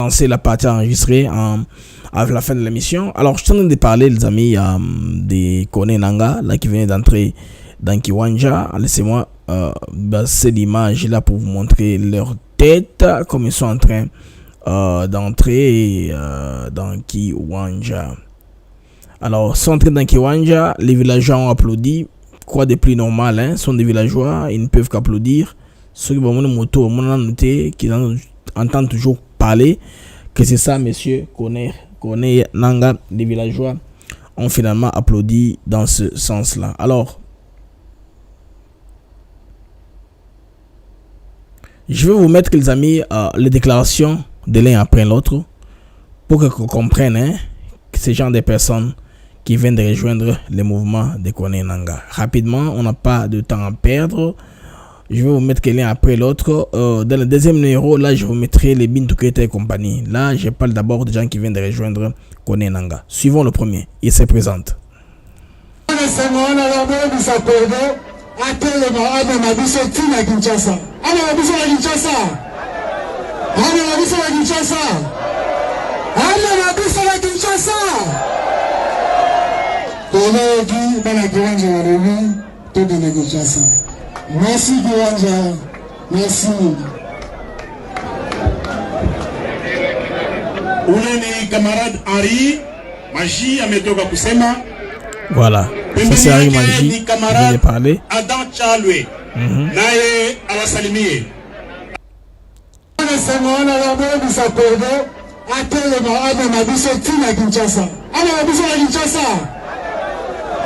commencer la partie enregistrée à la fin de l'émission. Alors, je suis en train de parler, les amis, des Kone Nanga, là, qui venaient d'entrer dans Kiwanja. Laissez-moi c'est l'image là pour vous montrer leur tête, comme ils sont en train d'entrer dans Kiwanja. Alors, ils sont entrés dans Kiwanja, les villageois ont applaudi. Quoi de plus normal, hein? Ce sont des villageois, ils ne peuvent qu'applaudir. Ceux qui vont moto, on a noté qu'ils entendent toujours parler que c'est ça, monsieur Kone Nanga, les villageois ont finalement applaudi dans ce sens-là. Alors, je vais vous mettre, les amis, les déclarations de l'un après l'autre pour que vous compreniez que ces gens de personnes qui viennent de rejoindre le mouvement de Kone Nanga. Rapidement, on n'a pas de temps à perdre. Je vais vous mettre l'un après l'autre. Dans le deuxième numéro, là, je vous mettrai les Bintou Keita et compagnie. Là, je parle d'abord des gens qui viennent de rejoindre Kone Nanga. Suivons le premier. Il se présente. Merci Kiwanja, merci. Ule ni camarade Henri Maji ametoka kusema. Voilà, ça c'est Henri Maji qui vient de parler. Adam Chalwe naye awasalimie. Nasemana la mwe bisakode atele maana mabiso tina Kinshasa. Ana mabiso wa Kinshasa.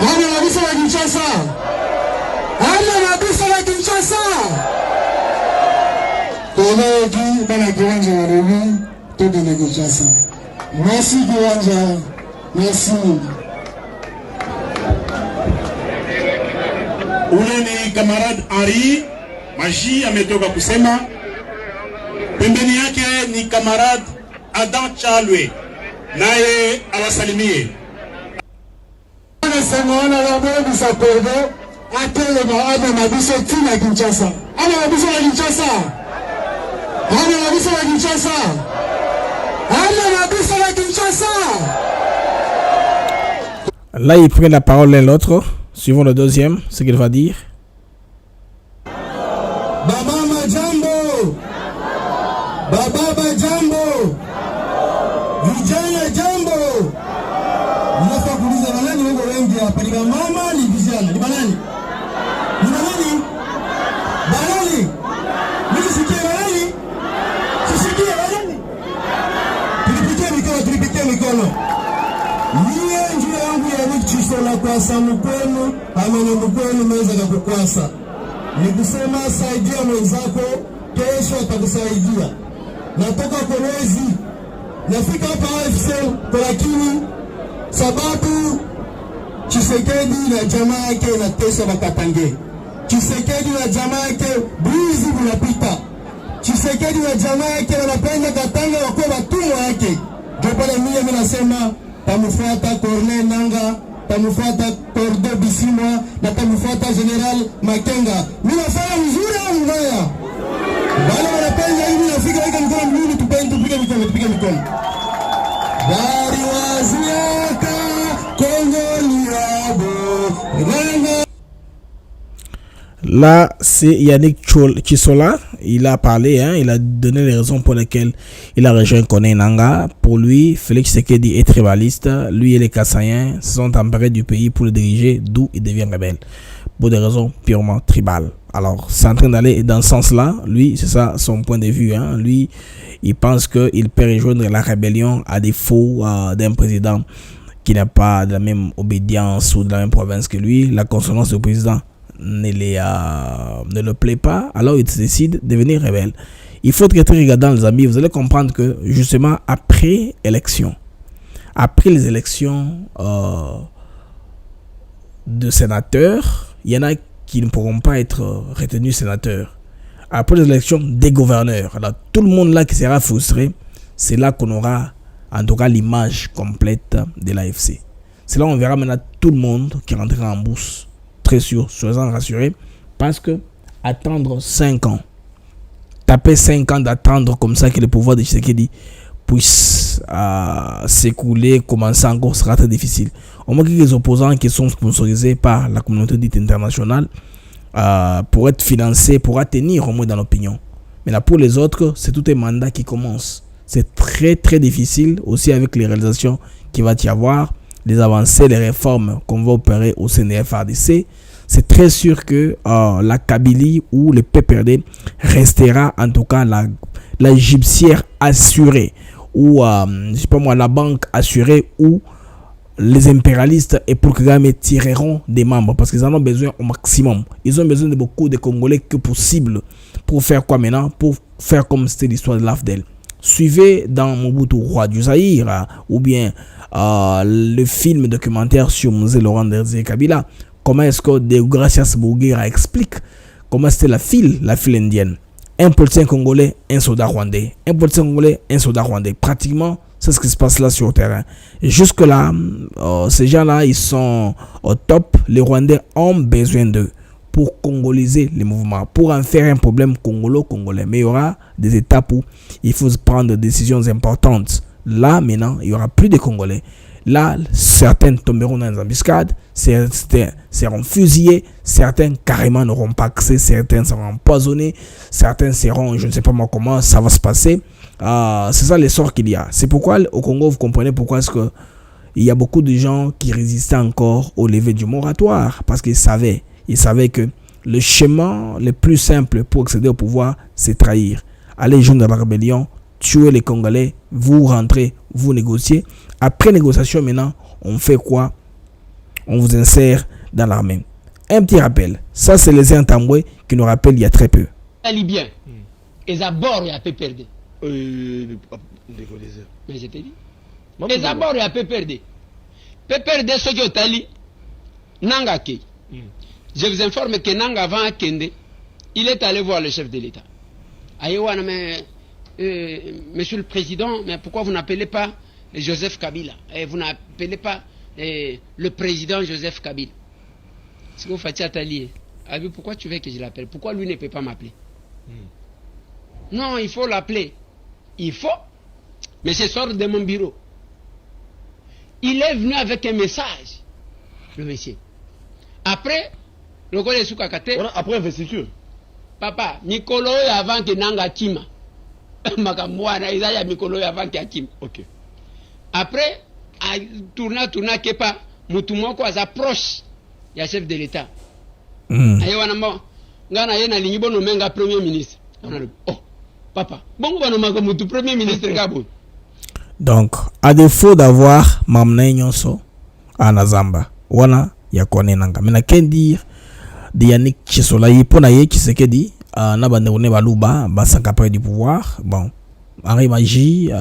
Ana mabiso wa Kinshasa. Ana mabiso wa Kinshasa. Kono di bana Kiwanja wa Rumi to de Kinshasa. Merci Kiwanja. Merci. Ule ni camarade Henri Maji ametoka kusema. Pembeni yake ni camarade Adam Chalwe naye awasalimie. Nasemana la mwe bisakode atele maana mabiso tina Kinshasa. Ana mabiso wa Kinshasa. Ana mabiso wa Kinshasa. Ana mabiso wa Kinshasa. Là, il prend la parole l'un l'autre. Suivons le deuxième, ce qu'il va dire. Baba jambo. Baba jambo. Vijana jambo. Unafaa kuuliza nani wako wengi hapa? Ni mama ni vijana. Ni nani? Ni nani? Barani. Mimi sikie barani. Sisikie barani. Tulipitie mikono. Niye njia yangu ya Chisola kwa samu kwenu, amenembu kwenu meweza kukwasa. Ni kusema saidia mwenzako, kesho atakusaidia. Natoka Kolwezi, nafika hapa AFC kwa lakini sababu Tshisekedi na jamaa yake inatesa Bakatange. Tshisekedi na jamaa yake buizi bunapita. Tshisekedi na jamaa yake wanapenda Katanga wakuwa watumwa yake. Ndio pale mimi nasema tamufuata Kone Nanga, tamufuata Kordo Bisimwa na tamufuata General Makenga. Mimi nafanya mzuri au mbaya? Wale wanapenda hivi nafika hika mkono mlulu tupige mikono. Bari waziaka Kongo liabo. Là, c'est Yannick Chisola. Il a parlé, hein, il a donné les raisons pour lesquelles il a rejoint Kone Nanga. Pour lui, Félix Tshisekedi est tribaliste. Lui et les Kassaïens se sont emparés du pays pour le diriger, d'où il devient rebelle. Pour des raisons purement tribales. Alors, c'est en train d'aller dans ce sens-là. Lui, c'est ça son point de vue. Hein. Lui, il pense qu'il peut rejoindre la rébellion à défaut d'un président qui n'a pas de la même obédience ou de la même province que lui. La consonance du président ne le plaît pas, alors il décide de devenir rebelle. Il faut être très regardant, les amis. Vous allez comprendre que justement après les élections de sénateurs, il y en a qui ne pourront pas être retenus sénateurs. Après les élections des gouverneurs, alors tout le monde là qui sera frustré, c'est là qu'on aura en tout cas l'image complète de l'AFC. C'est là on verra maintenant tout le monde qui rentrera en bourse. Très sûr, soyez-en rassurés, parce que attendre 5 ans, taper 5 ans d'attendre comme ça que le pouvoir de Tshisekedi puisse s'écouler, commencer encore, sera très difficile. Au moins que les opposants qui sont sponsorisés par la communauté dite internationale pour être financés, pour tenir au moins dans l'opinion. Mais là, pour les autres, c'est tout un mandat qui commence. C'est très très difficile aussi avec les réalisations qu'il va y avoir, les avancées, les réformes qu'on va opérer au CNDF-RDC. C'est très sûr que la Kabylie ou le PPRD restera en tout cas la gypsière assurée ou je sais pas moi, la banque assurée où les impérialistes et pour Kagame tireront des membres parce qu'ils en ont besoin au maximum. Ils ont besoin de beaucoup de Congolais que possible pour faire quoi maintenant? Pour faire comme c'était l'histoire de l'AFDEL. Suivez dans Mobutu, roi du Zaïre, ou bien le film documentaire sur Mzee Laurent Desire Kabila. Comment est-ce que Deogracias Bouguera explique comment c'était la file indienne. Un politicien congolais, un soldat rwandais. Un politicien congolais, un soldat rwandais. Pratiquement, c'est ce qui se passe là sur le terrain. Et jusque-là, ces gens-là, ils sont au top. Les Rwandais ont besoin d'eux pour congoliser les mouvements, pour en faire un problème congolo-congolais. Mais il y aura des étapes où il faut prendre des décisions importantes. Là, maintenant, il n'y aura plus de Congolais. Là, certains tomberont dans les embuscades, certains seront fusillés, certains carrément n'auront pas accès, certains seront empoisonnés, certains seront, je ne sais pas moi comment ça va se passer. C'est ça l'essor qu'il y a. C'est pourquoi au Congo, vous comprenez pourquoi est-ce que il y a beaucoup de gens qui résistaient encore au lever du moratoire, parce qu'ils savaient que le chemin le plus simple pour accéder au pouvoir, c'est trahir. Aller joindre la rébellion, tuer les Congolais, vous rentrez, vous négociez. Après négociation, maintenant, on fait quoi? On vous insère dans l'armée. Un petit rappel. Ça, c'est les Intamboué qui nous rappellent il y a très peu. Les Libyens, ils abordent et peu perdu. Mais je t'ai dit. Ils abordent et peu perdu. Peu perdu ce qui est allé. Nanga Kei. Je vous informe que Nanga avant Kende, il est allé voir le chef de l'État. Aïwana, mais Monsieur le Président, mais pourquoi vous n'appelez pas Joseph Kabila et vous n'appelez pas le président Joseph Kabila? C'est que vous faites Atali. Pourquoi tu veux que je l'appelle? Pourquoi lui ne peut pas m'appeler? Non, il faut l'appeler. Il faut. Mais ce sort de mon bureau. Il est venu avec un message, le monsieur. Après, le gars de Soukakate. Après investiture. Papa, Mikolo avant que Nanga Kima. Makamouana, il y a Mikolo avant que Kima. Ok. Après, à tourner Kepa, Moutoumoko approche, il y a chef de l'État. Ayewanamo, Gana Yena Linibono Menga Premier ministre. Oh, papa, bon, Moutou Premier ministre Gabou. Donc, à défaut d'avoir Mamne Nyonso à Nazamba, Wana Yakone Nanga. Mais n'a qu'à dire, de Yannick Chisola, Yiponaye qui s'est dit, Nabandone Balouba, Bassanka près du pouvoir, bon. Henri Magie,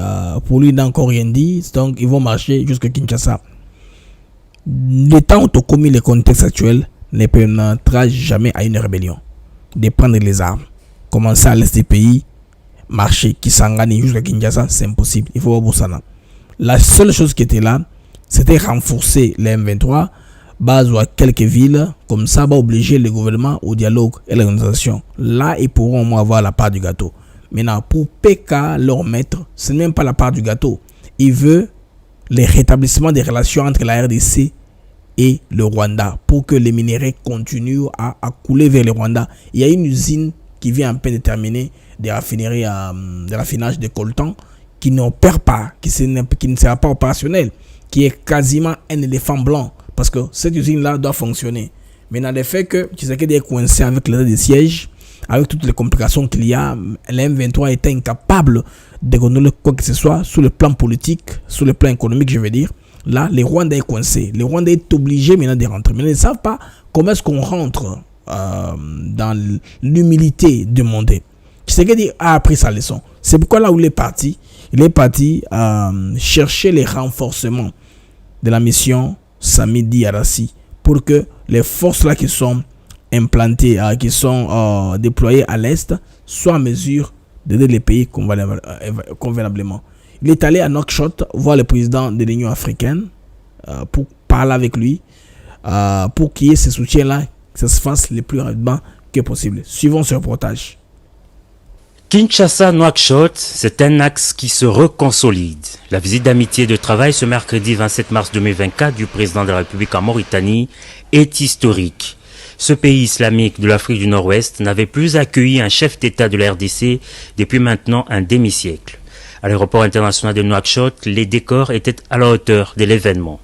pour lui, il n'a encore rien dit. Donc, ils vont marcher jusqu'à Kinshasa. Le temps où tu commis le contexte actuel ne permettra jamais à une rébellion de prendre les armes. Commencer à l'est du pays, marcher, Kisangani jusqu'à Kinshasa, c'est impossible. Il faut voir Boussana. La seule chose qui était là, c'était renforcer les M23, base ou à quelques villes, comme ça, va obliger le gouvernement au dialogue et l'organisation. Là, ils pourront au moins avoir la part du gâteau. Maintenant, pour PK, leur maître, ce n'est même pas la part du gâteau. Il veut le rétablissement des relations entre la RDC et le Rwanda pour que les minéraux continuent à couler vers le Rwanda. Il y a une usine qui vient en peine de terminer de raffinage de coltan qui n'opère pas, qui ne sera pas opérationnel, qui est quasiment un éléphant blanc parce que cette usine-là doit fonctionner. Maintenant, le fait que Tshisekedi est coincé avec l'état de siège, avec toutes les complications qu'il y a, l'M23 est incapable de contrôler quoi que ce soit sur le plan politique, sur le plan économique, je veux dire. Là, les Rwandais sont coincés. Les Rwandais sont obligés maintenant de rentrer. Mais ils ne savent pas comment est-ce qu'on rentre dans l'humilité demandée. Tshisekedi a appris sa leçon. C'est pourquoi là où il est parti chercher les renforcements de la mission Samidi Arassi pour que les forces là qui sont implantés, qui sont déployés à l'Est, soient en mesure d'aider les pays convenablement. Il est allé à Nouakchott voir le président de l'Union africaine pour parler avec lui, pour qu'il y ait ce soutien-là, que ça se fasse le plus rapidement que possible. Suivons ce reportage. Kinshasa-Nouakchott, c'est un axe qui se reconsolide. La visite d'amitié et de travail ce mercredi 27 mars 2024 du président de la République en Mauritanie est historique. Ce pays islamique de l'Afrique du Nord-Ouest n'avait plus accueilli un chef d'État de la RDC depuis maintenant un demi-siècle. À l'aéroport international de Nouakchott, les décors étaient à la hauteur de l'événement.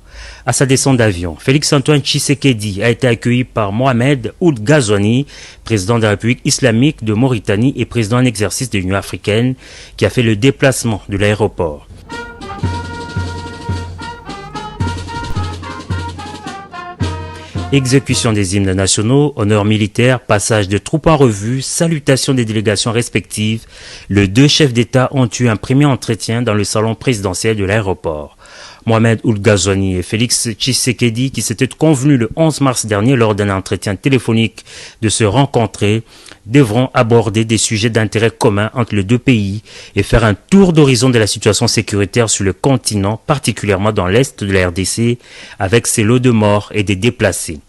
À sa descente d'avion, Félix-Antoine Tshisekedi a été accueilli par Mohamed Ould Ghazouani, président de la République islamique de Mauritanie et président en exercice de l'Union africaine, qui a fait le déplacement de l'aéroport. Exécution des hymnes nationaux, honneurs militaires, passage de troupes en revue, salutation des délégations respectives, les deux chefs d'État ont eu un premier entretien dans le salon présidentiel de l'aéroport. Mohamed Ould Ghazouani et Félix Tshisekedi, qui s'étaient convenus le 11 mars dernier lors d'un entretien téléphonique de se rencontrer, devront aborder des sujets d'intérêt commun entre les deux pays et faire un tour d'horizon de la situation sécuritaire sur le continent, particulièrement dans l'est de la RDC, avec ses lots de morts et des déplacés.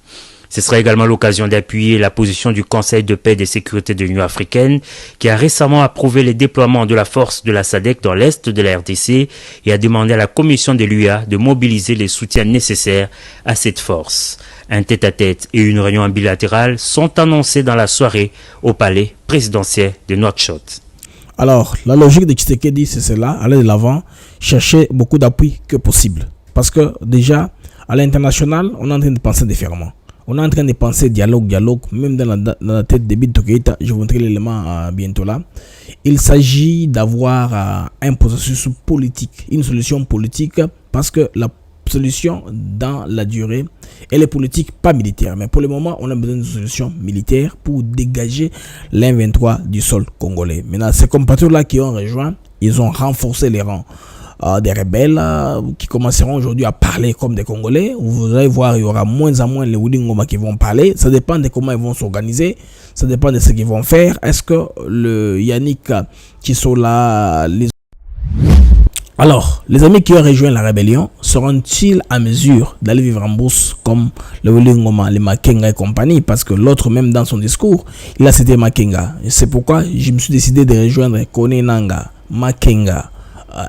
Ce sera également l'occasion d'appuyer la position du Conseil de paix et de sécurité de l'Union africaine, qui a récemment approuvé les déploiements de la force de la SADC dans l'est de la RDC et a demandé à la commission de l'UA de mobiliser les soutiens nécessaires à cette force. Un tête-à-tête et une réunion bilatérale sont annoncés dans la soirée au palais présidentiel de Nouakchott. Alors, la logique de Tshisekedi, c'est cela, aller de l'avant, chercher beaucoup d'appui que possible. Parce que déjà, à l'international, on est en train de penser différemment. On est en train de penser dialogue, même dans la tête de Bintou Keïta. Je vous montrerai l'élément bientôt là. Il s'agit d'avoir un processus politique, une solution politique, parce que la solution dans la durée, elle est politique, pas militaire. Mais pour le moment, on a besoin d'une solution militaire pour dégager l'M23 du sol congolais. Maintenant, ces compatriotes-là qui ont rejoint, ils ont renforcé les rangs des rebelles qui commenceront aujourd'hui à parler comme des Congolais. Vous allez voir, il y aura moins en moins les Wulingoma qui vont parler. Ça dépend de comment ils vont s'organiser. Ça dépend de ce qu'ils vont faire. Est-ce que le Yannick qui sont là... Alors, les amis qui ont rejoint la rébellion seront-ils à mesure d'aller vivre en bourse comme le Wulingoma, les Makenga et compagnie? Parce que l'autre, même dans son discours, il a cité Makenga. Et c'est pourquoi je me suis décidé de rejoindre Kone Nanga, Makenga,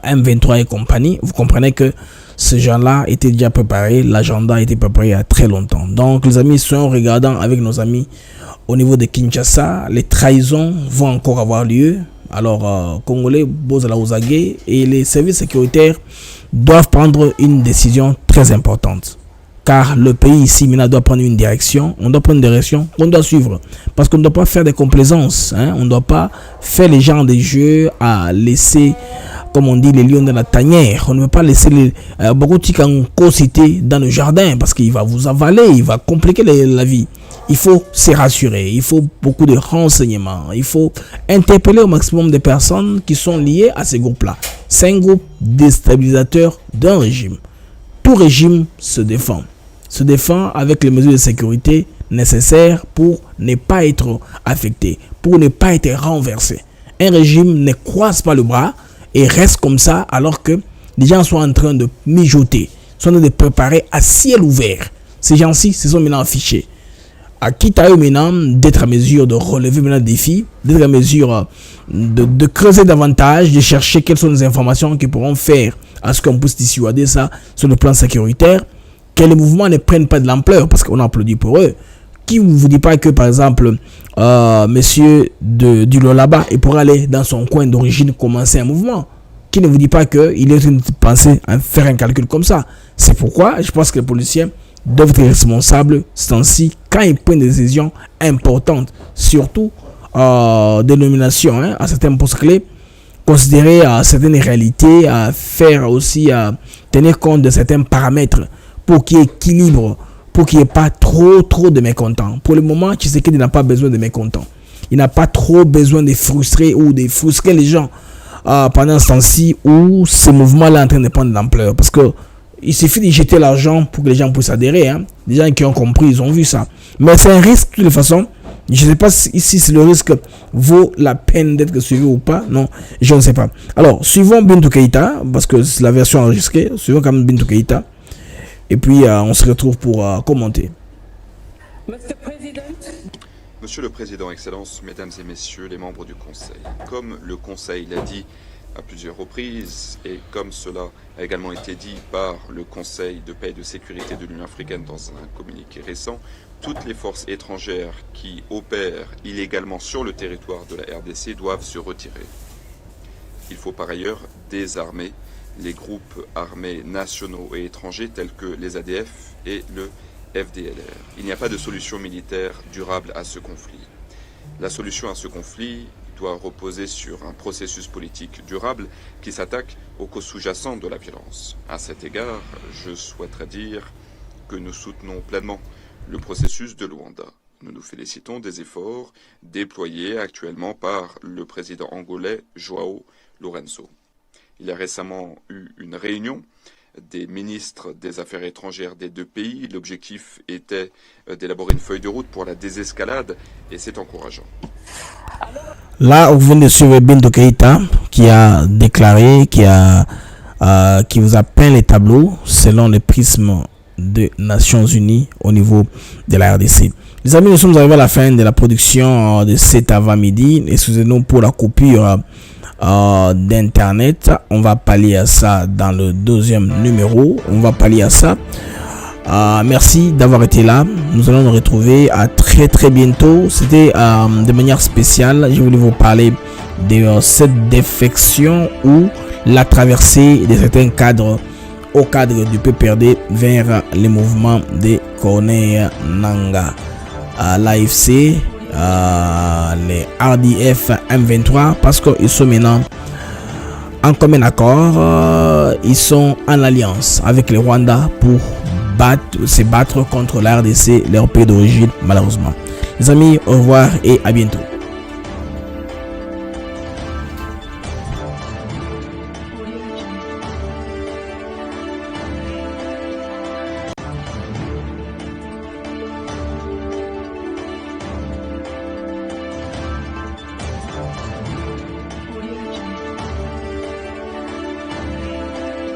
M23 et compagnie. Vous comprenez que ces gens-là étaient déjà préparés, l'agenda a été préparé il y a très longtemps. Donc les amis, soyons regardants avec nos amis au niveau de Kinshasa. Les trahisons vont encore avoir lieu. Alors Congolais, Bozala Ozage et les services sécuritaires doivent prendre une décision très importante. Car le pays ici maintenant doit prendre une direction. On doit prendre une direction qu'on doit suivre. Parce qu'on ne doit pas faire des complaisances. On ne doit pas faire les genres de jeux à laisser, comme on dit, les lions dans la tanière. On ne peut pas laisser les cité dans le jardin parce qu'il va vous avaler, il va compliquer la vie. Il faut se rassurer, il faut beaucoup de renseignements, il faut interpeller au maximum de personnes qui sont liées à ces groupes-là. C'est un groupe déstabilisateur d'un régime. Tout régime se défend avec les mesures de sécurité nécessaires pour ne pas être affecté, pour ne pas être renversé. Un régime ne croise pas le bras et reste comme ça alors que les gens sont en train de mijoter, sont en train de préparer à ciel ouvert. Ces gens-ci se sont maintenant affichés. À qui t'as eu maintenant d'être à mesure de relever maintenant le défi, d'être à mesure de creuser davantage, de chercher quelles sont les informations qui pourront faire à ce qu'on puisse dissuader ça sur le plan sécuritaire, que les mouvements ne prennent pas de l'ampleur parce qu'on applaudit pour eux. Qui ne vous dit pas que par exemple monsieur du Lolaba il pourrait aller dans son coin d'origine commencer un mouvement? Qui ne vous dit pas qu'il est en train de penser à faire un calcul comme ça? C'est pourquoi je pense que les policiers doivent être responsables ce quand ils prennent des décisions importantes, surtout des nominations à certains postes clés, considérer certaines réalités, à faire aussi tenir compte de certains paramètres pour qu'il y ait équilibre, pour qu'il n'y ait pas trop de mécontents. Pour le moment, Tshisekedi n'a pas besoin de mécontents. Il n'a pas trop besoin de frustrer ou de frustrer les gens pendant ce temps-ci où ce mouvement-là est en train de prendre de l'ampleur. Parce que il suffit de jeter l'argent pour que les gens puissent adhérer. Les gens qui ont compris, ils ont vu ça. Mais c'est un risque de toute façon. Je ne sais pas si le risque vaut la peine d'être suivi ou pas. Non, je ne sais pas. Alors, suivons Bintou Keïta, parce que c'est la version enregistrée. Suivons quand même Bintou Keïta. Et puis, on se retrouve pour commenter. Monsieur le Président, Excellences, Mesdames et Messieurs les membres du Conseil, comme le Conseil l'a dit à plusieurs reprises et comme cela a également été dit par le Conseil de paix et de sécurité de l'Union africaine dans un communiqué récent, toutes les forces étrangères qui opèrent illégalement sur le territoire de la RDC doivent se retirer. Il faut par ailleurs désarmer les groupes armés nationaux et étrangers tels que les ADF et le FDLR. Il n'y a pas de solution militaire durable à ce conflit. La solution à ce conflit doit reposer sur un processus politique durable qui s'attaque aux causes sous-jacentes de la violence. À cet égard, je souhaiterais dire que nous soutenons pleinement le processus de Luanda. Nous nous félicitons des efforts déployés actuellement par le président angolais João Lourenço. Il y a récemment eu une réunion des ministres des Affaires étrangères des deux pays. L'objectif était d'élaborer une feuille de route pour la désescalade et c'est encourageant. Là, vous venez de suivre Bintou Keïta qui a déclaré, qui vous a peint les tableaux selon le prisme des Nations Unies au niveau de la RDC. Les amis, nous sommes arrivés à la fin de la production de cet avant-midi. Excusez-nous pour la coupure d'internet. On va pallier à ça dans le deuxième numéro. On va pallier à ça. Merci d'avoir été là. Nous allons nous retrouver à très bientôt. C'était de manière spéciale. Je voulais vous parler de cette défection ou la traversée de certains cadres au cadre du PPRD vers les mouvements de Corneille Nangaa, l'AFC, les RDF M23, parce qu'ils sont maintenant en commun accord. Ils sont en alliance avec le Rwanda pour se battre contre la RDC, leur pays d'origine, malheureusement. Les amis, au revoir et à bientôt.